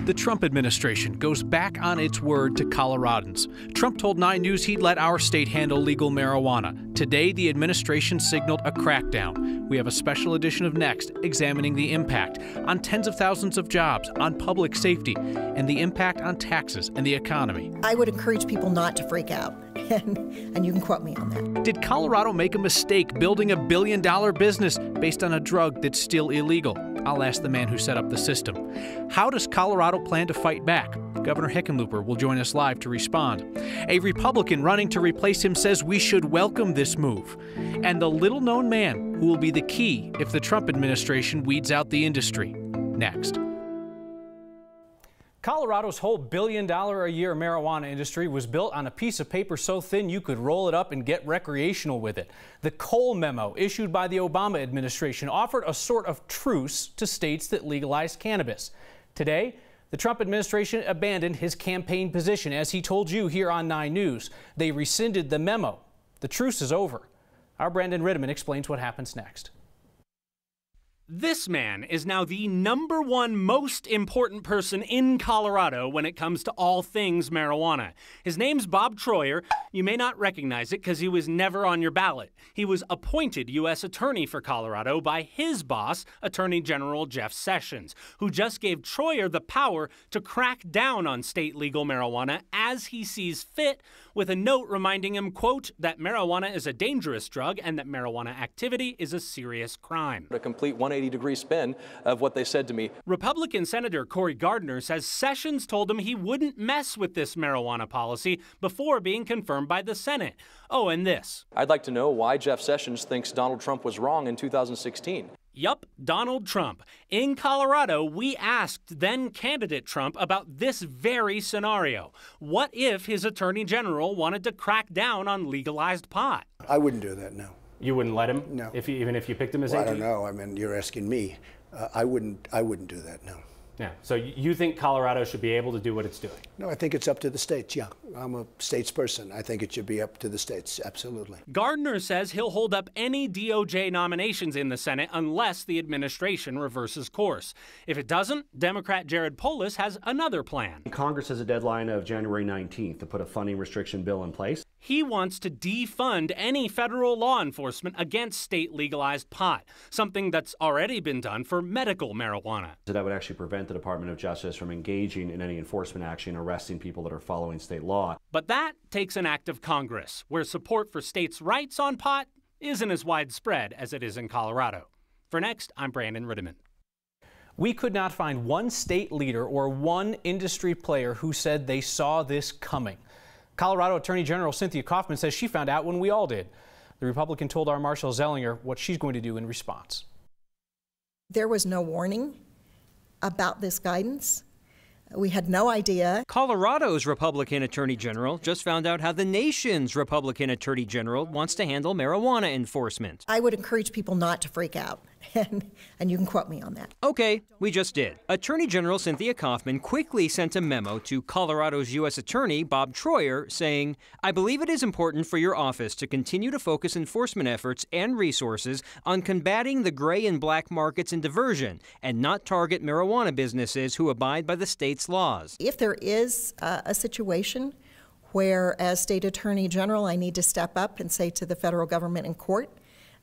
The Trump administration goes back on its word to Coloradans. Trump told 9 News he'd let our state handle legal marijuana. Today, the administration signaled a crackdown. We have a special edition of Next examining the impact on tens of thousands of jobs, on public safety, and the impact on taxes and the economy. I would encourage people not to freak out, and you can quote me on that. Did Colorado make a mistake building $1 billion business based on a drug that's still illegal? I'll ask the man who set up the system. How does Colorado plan to fight back? Governor Hickenlooper will join us live to respond. A Republican running to replace him says we should welcome this move. And the little-known man who will be the key if the Trump administration weeds out the industry. Next. Colorado's whole billion-a-year marijuana industry was built on a piece of paper so thin you could roll it up and get recreational with it. The Cole Memo, issued by the Obama administration, offered a sort of truce to states that legalized cannabis. Today, the Trump administration abandoned his campaign position, as he told you here on 9 News. They rescinded the memo. The truce is over. Our Brandon Rittiman explains what happens next. This man is now the #1 most important person in Colorado when it comes to all things marijuana. His name's Bob Troyer. You may not recognize it because he was never on your ballot. He was appointed U.S. Attorney for Colorado by his boss, Attorney General Jeff Sessions, who just gave Troyer the power to crack down on state legal marijuana as he sees fit, with a note reminding him, quote, that marijuana is a dangerous drug and that marijuana activity is a serious crime. A complete 180-degree spin of what they said to me. Republican Senator Cory Gardner says Sessions told him he wouldn't mess with this marijuana policy before being confirmed by the Senate. Oh, and this. I'd like to know why Jeff Sessions thinks Donald Trump was wrong in 2016. Yup, Donald Trump. In Colorado, we asked then-candidate Trump about this very scenario. What if his attorney general wanted to crack down on legalized pot? I wouldn't do that, no. You wouldn't let him? No. Even if you picked him as Well, AG? I don't know. I mean, you're asking me. I wouldn't do that, no. Yeah. So you think Colorado should be able to do what it's doing? No, I think it's up to the states, yeah. I'm a states person. I think it should be up to the states, absolutely. Gardner says he'll hold up any DOJ nominations in the Senate unless the administration reverses course. If it doesn't, Democrat Jared Polis has another plan. Congress has a deadline of January 19th to put a funding restriction bill in place. He wants to defund any federal law enforcement against state legalized pot, something that's already been done for medical marijuana. That would actually prevent the Department of Justice from engaging in any enforcement action, arresting people that are following state law. But that takes an act of Congress, where support for states' rights on pot isn't as widespread as it is in Colorado. For Next, I'm Brandon Rittiman. We could not find one state leader or one industry player who said they saw this coming. Colorado Attorney General Cynthia Kaufman says she found out when we all did. The Republican told our Marshall Zellinger what she's going to do in response. There was no warning about this guidance. We had no idea. Colorado's Republican Attorney General just found out how the nation's Republican Attorney General wants to handle marijuana enforcement. I would encourage people not to freak out, and you can quote me on that. Okay, we just did. Attorney General Cynthia Kaufman quickly sent a memo to Colorado's U.S. Attorney Bob Troyer saying, I believe it is important for your office to continue to focus enforcement efforts and resources on combating the gray and black markets and diversion and not target marijuana businesses who abide by the state's laws. If there is a situation where, as State Attorney General, I need to step up and say to the federal government in court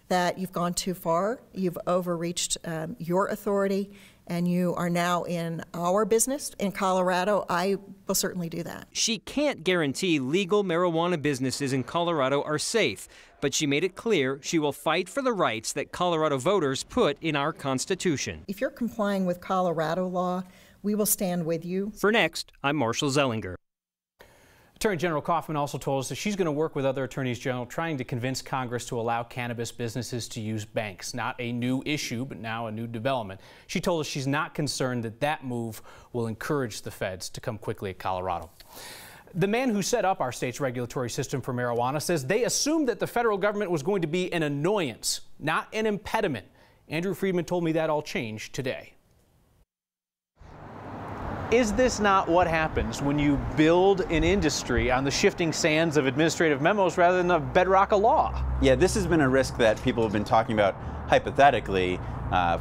that you've gone too far, you've overreached your authority, and you are now in our business in Colorado, I will certainly do that. She can't guarantee legal marijuana businesses in Colorado are safe, but she made it clear she will fight for the rights that Colorado voters put in our Constitution. If you're complying with Colorado law, we will stand with you. For Next, I'm Marshall Zellinger. Attorney General Kaufman also told us that she's going to work with other attorneys general trying to convince Congress to allow cannabis businesses to use banks. Not a new issue, but now a new development. She told us she's not concerned that that move will encourage the feds to come quickly at Colorado. The man who set up our state's regulatory system for marijuana says they assumed that the federal government was going to be an annoyance, not an impediment. Andrew Friedman told me that all changed today. Is this not what happens when you build an industry on the shifting sands of administrative memos rather than the bedrock of law? Yeah, this has been a risk that people have been talking about hypothetically,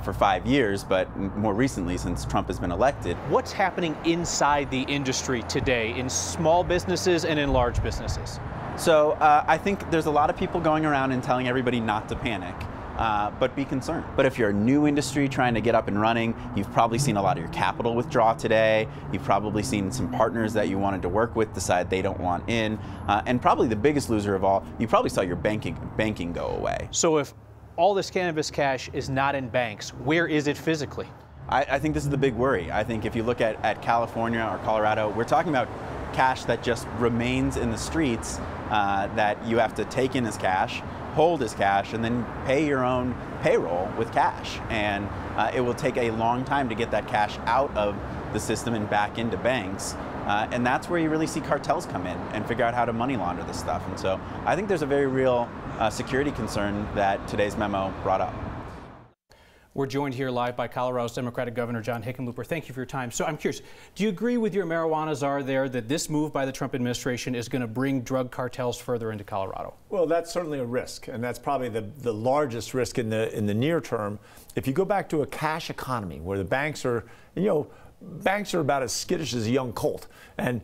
for 5 years, but more recently since Trump has been elected. What's happening inside the industry today in small businesses and in large businesses? So I think there's a lot of people going around and telling everybody not to panic. But be concerned. But if you're a new industry trying to get up and running, you've probably seen a lot of your capital withdraw today. You've probably seen some partners that you wanted to work with decide they don't want in. And probably the biggest loser of all, you probably saw your banking go away. So if all this cannabis cash is not in banks, where is it physically? I think this is the big worry. I think if you look at California or Colorado, we're talking about cash that just remains in the streets that you have to take in as cash, hold as cash, and then pay your own payroll with cash. And it will take a long time to get that cash out of the system and back into banks. And that's where you really see cartels come in and figure out how to money launder this stuff. And so I think there's a very real security concern that today's memo brought up. We're joined here live by Colorado's Democratic Governor John Hickenlooper. Thank you for your time. So I'm curious, do you agree with your marijuana czar there that this move by the Trump administration is going to bring drug cartels further into Colorado? Well, that's certainly a risk, and that's probably the largest risk in the near term. If you go back to a cash economy where the banks are, banks are about as skittish as a young colt, and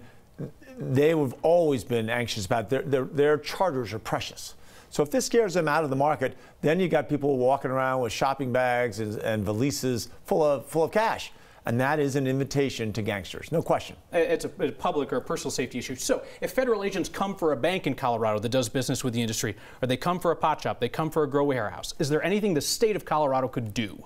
they have always been anxious about their charters are precious. So if this scares them out of the market, then you got people walking around with shopping bags and valises full of cash. And that is an invitation to gangsters, no question. It's a public or a personal safety issue. So if federal agents come for a bank in Colorado that does business with the industry, or they come for a pot shop, they come for a grow warehouse, is there anything the state of Colorado could do?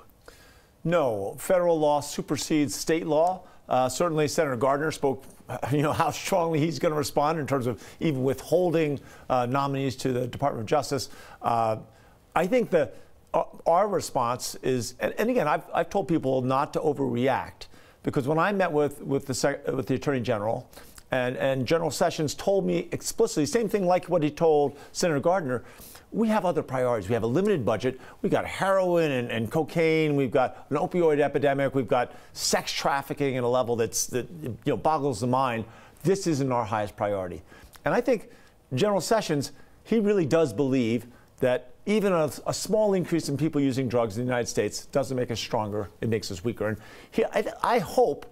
No, federal law supersedes state law. Certainly Senator Gardner spoke, how strongly he's going to respond in terms of even withholding nominees to the Department of Justice. I think that our response is, and again, I've told people not to overreact, because when I met with the Attorney General, and General Sessions told me explicitly, same thing like what he told Senator Gardner, we have other priorities. We have a limited budget. We've got heroin and cocaine. We've got an opioid epidemic. We've got sex trafficking at a level that boggles the mind. This isn't our highest priority. And I think General Sessions, he really does believe that even a small increase in people using drugs in the United States doesn't make us stronger. It makes us weaker. And I hope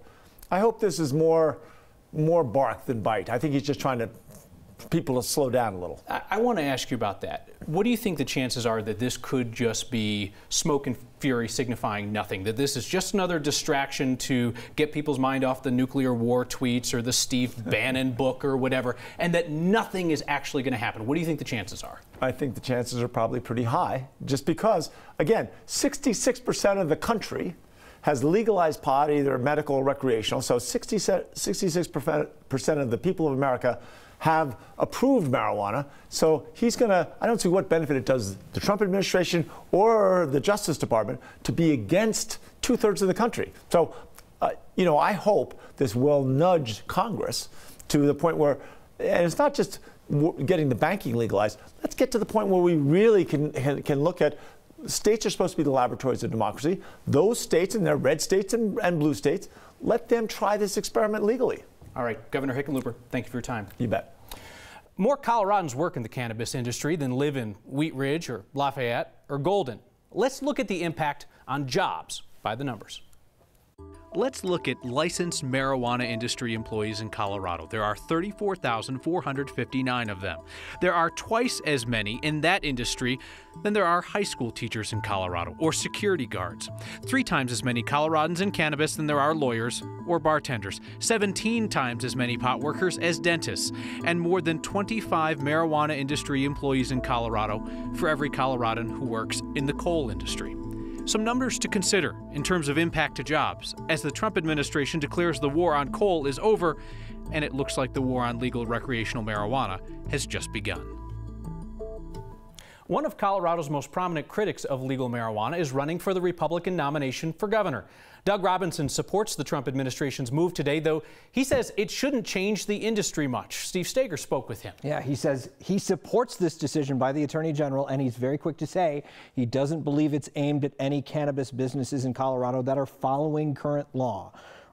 this is more bark than bite. I think he's just trying to people to slow down a little. I want to ask you about that. What do you think the chances are that this could just be smoke and fury signifying nothing, that this is just another distraction to get people's mind off the nuclear war tweets or the Steve Bannon book or whatever, and that nothing is actually going to happen? What do you think the chances are? I think the chances are probably pretty high, just because, again, 66% of the country has legalized pot, either medical or recreational. So 66% of the people of America have approved marijuana. So he's going to, I don't see what benefit it does the Trump administration or the Justice Department to be against 2/3 of the country. So, I hope this will nudge Congress to the point where, and it's not just getting the banking legalized, let's get to the point where we really can look at, states are supposed to be the laboratories of democracy. Those states, and they're red states and blue states, let them try this experiment legally. All right, Governor Hickenlooper, thank you for your time. You bet. More Coloradans work in the cannabis industry than live in Wheat Ridge or Lafayette or Golden. Let's look at the impact on jobs by the numbers. Let's look at licensed marijuana industry employees in Colorado. There are 34,459 of them. There are twice as many in that industry than there are high school teachers in Colorado or security guards. 3 times as many Coloradans in cannabis than there are lawyers or bartenders. 17 times as many pot workers as dentists. And more than 25 marijuana industry employees in Colorado for every Coloradan who works in the coal industry. Some numbers to consider in terms of impact to jobs as the Trump administration declares the war on coal is over, and it looks like the war on legal recreational marijuana has just begun. One of Colorado's most prominent critics of legal marijuana is running for the Republican nomination for governor. Doug Robinson supports the Trump administration's move today, though he says it shouldn't change the industry much. Steve Steger spoke with him. Yeah, he says he supports this decision by the Attorney General, and he's very quick to say he doesn't believe it's aimed at any cannabis businesses in Colorado that are following current law.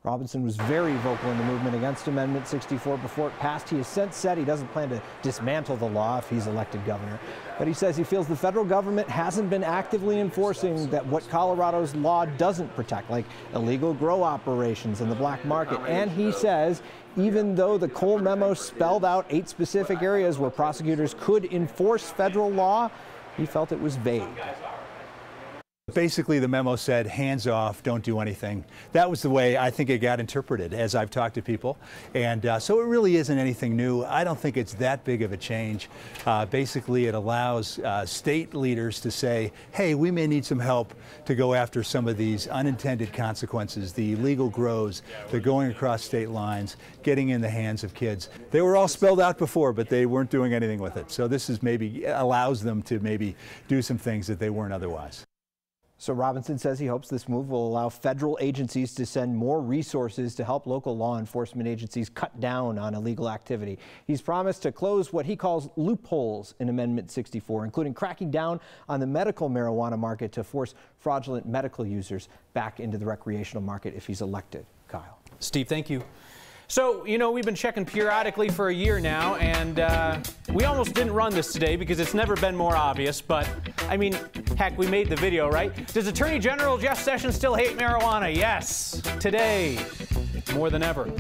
Robinson was very vocal in the movement against Amendment 64 before it passed. He has since said he doesn't plan to dismantle the law if he's elected governor, but he says he feels the federal government hasn't been actively enforcing that what Colorado's law doesn't protect, like illegal grow operations and the black market. And he says even though the Cole Memo spelled out 8 specific areas where prosecutors could enforce federal law, he felt it was vague. Basically, the memo said, hands off, don't do anything. That was the way I think it got interpreted as I've talked to people. And so it really isn't anything new. I don't think it's that big of a change. Basically, it allows state leaders to say, hey, we may need some help to go after some of these unintended consequences, the illegal grows, the going across state lines, getting in the hands of kids. They were all spelled out before, but they weren't doing anything with it. So this is maybe allows them to maybe do some things that they weren't otherwise. So Robinson says he hopes this move will allow federal agencies to send more resources to help local law enforcement agencies cut down on illegal activity. He's promised to close what he calls loopholes in Amendment 64, including cracking down on the medical marijuana market to force fraudulent medical users back into the recreational market if he's elected. Kyle. Steve, thank you. So, you know, we've been checking periodically for a year now, and we almost didn't run this today because it's never been more obvious, but, I mean, heck, we made the video, right? Does Attorney General Jeff Sessions still hate marijuana? Yes, today, more than ever.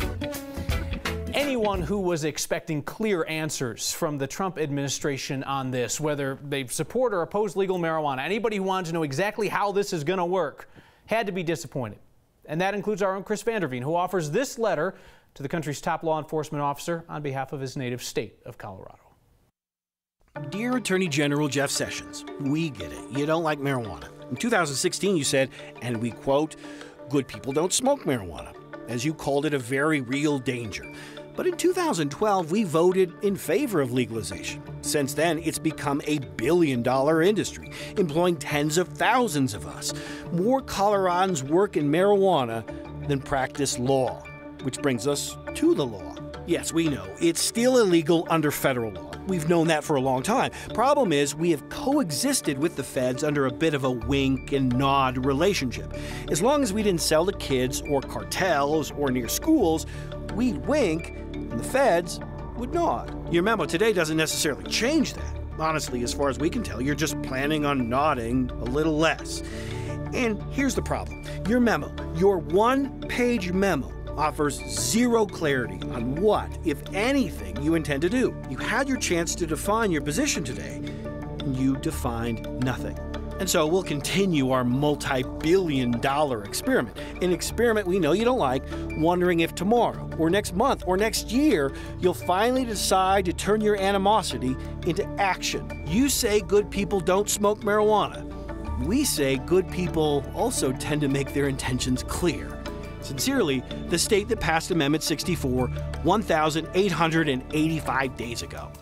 Anyone who was expecting clear answers from the Trump administration on this, whether they support or oppose legal marijuana, anybody who wanted to know exactly how this is going to work, had to be disappointed. And that includes our own Chris Vanderveen, who offers this letter to the country's top law enforcement officer on behalf of his native state of Colorado. Dear Attorney General Jeff Sessions, we get it. You don't like marijuana. In 2016, you said, and we quote, "Good people don't smoke marijuana," as you called it a very real danger. But in 2012, we voted in favor of legalization. Since then, it's become a billion-dollar industry, employing tens of thousands of us. More Coloradans work in marijuana than practice law. Which brings us to the law. Yes, we know, it's still illegal under federal law. We've known that for a long time. Problem is, we have coexisted with the feds under a bit of a wink and nod relationship. As long as we didn't sell to kids or cartels or near schools, we'd wink and the feds would nod. Your memo today doesn't necessarily change that. Honestly, as far as we can tell, you're just planning on nodding a little less. And here's the problem. Your memo, your one-page memo, offers zero clarity on what, if anything, you intend to do. You had your chance to define your position today, and you defined nothing. And so we'll continue our multi-billion-dollar experiment, an experiment we know you don't like, wondering if tomorrow, or next month, or next year, you'll finally decide to turn your animosity into action. You say good people don't smoke marijuana. We say good people also tend to make their intentions clear. Sincerely, the state that passed Amendment 64 1,885 days ago.